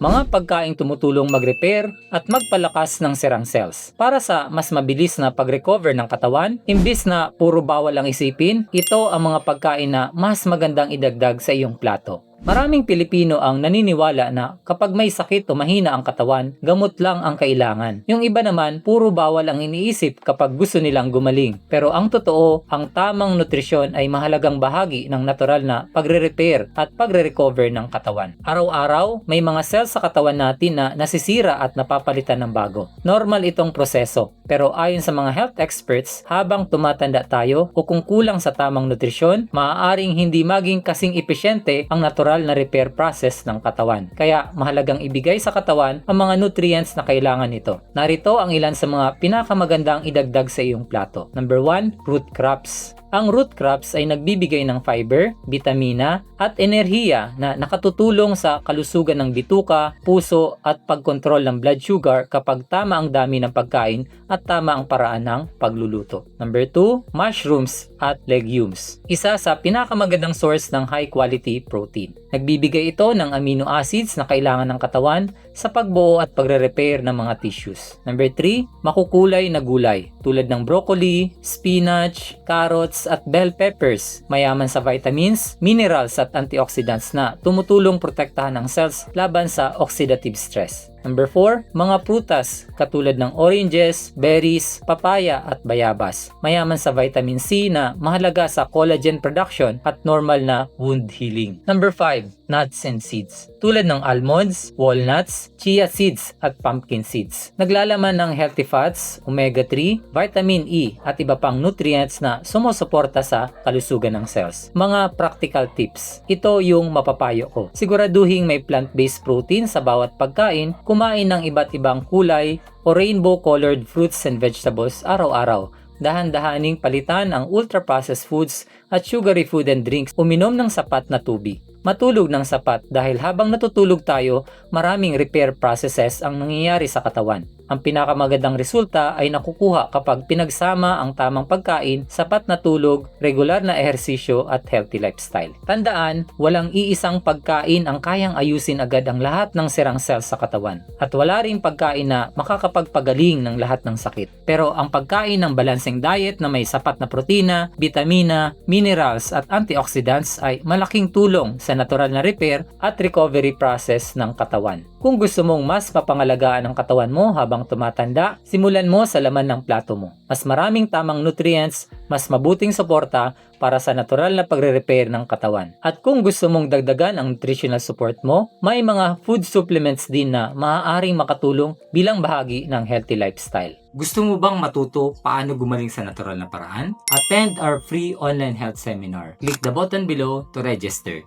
Mga pagkaing tumutulong mag-repair at magpalakas ng sirang cells. Para sa mas mabilis na pag-recover ng katawan, imbis na puro bawal ang isipin, ito ang mga pagkain na mas magandang idagdag sa iyong plato. Maraming Pilipino ang naniniwala na kapag may sakit o mahina ang katawan, gamot lang ang kailangan. Yung iba naman, puro bawal ang iniisip kapag gusto nilang gumaling. Pero ang totoo, ang tamang nutrisyon ay mahalagang bahagi ng natural na pagre-repair at pagre-recover ng katawan. Araw-araw, may mga cells sa katawan natin na nasisira at napapalitan ng bago. Normal itong proseso. Pero ayon sa mga health experts, habang tumatanda tayo o kung kulang sa tamang nutrisyon, maaaring hindi maging kasing epesyente ang natural na repair process ng katawan. Kaya mahalagang ibigay sa katawan ang mga nutrients na kailangan nito. Narito ang ilan sa mga pinakamagandang idagdag sa iyong plato. Number 1, root crops. Ang root crops ay nagbibigay ng fiber, bitamina, at enerhiya na nakatutulong sa kalusugan ng bituka, puso at pagkontrol ng blood sugar kapag tama ang dami ng pagkain at tama ang paraan ng pagluluto. Number 2, mushrooms at legumes. Isa sa pinakamagandang source ng high quality protein. Nagbibigay ito ng amino acids na kailangan ng katawan sa pagbuo at pagre-repair ng mga tissues. Number 3, makukulay na gulay tulad ng broccoli, spinach, carrots at bell peppers. Mayaman sa vitamins, minerals at antioxidants na tumutulong protektahan ang cells laban sa oxidative stress. Number 4, mga prutas katulad ng oranges, berries, papaya at bayabas. Mayaman sa vitamin C na mahalaga sa collagen production at normal na wound healing. Number 5, nuts and seeds. Tulad ng almonds, walnuts, chia seeds at pumpkin seeds. Naglalaman ng healthy fats, omega-3, vitamin E at iba pang nutrients na sumusuporta sa kalusugan ng cells. Mga practical tips. Ito yung mapapayo ko. Siguraduhin may plant-based protein sa bawat pagkain. Kumain ng iba't ibang kulay o rainbow-colored fruits and vegetables araw-araw. Dahan-dahaning palitan ang ultra-processed foods at sugary food and drinks. Uminom ng sapat na tubig. Matulog ng sapat dahil habang natutulog tayo, maraming repair processes ang nangyayari sa katawan. Ang pinakamagandang resulta ay nakukuha kapag pinagsama ang tamang pagkain, sapat na tulog, regular na ehersisyo at healthy lifestyle. Tandaan, walang iisang pagkain ang kayang ayusin agad ang lahat ng sirang cells sa katawan. At wala ring pagkain na makakapagpagaling ng lahat ng sakit. Pero ang pagkain ng balancing diet na may sapat na protina, bitamina, minerals at antioxidants ay malaking tulong sa natural na repair at recovery process ng katawan. Kung gusto mong mas mapangalagaan ang katawan mo habang tumatanda, simulan mo sa laman ng plato mo. Mas maraming tamang nutrients, mas mabuting suporta para sa natural na pagre-repair ng katawan. At kung gusto mong dagdagan ang nutritional support mo, may mga food supplements din na maaaring makatulong bilang bahagi ng healthy lifestyle. Gusto mo bang matuto paano gumaling sa natural na paraan? Attend our free online health seminar. Click the button below to register.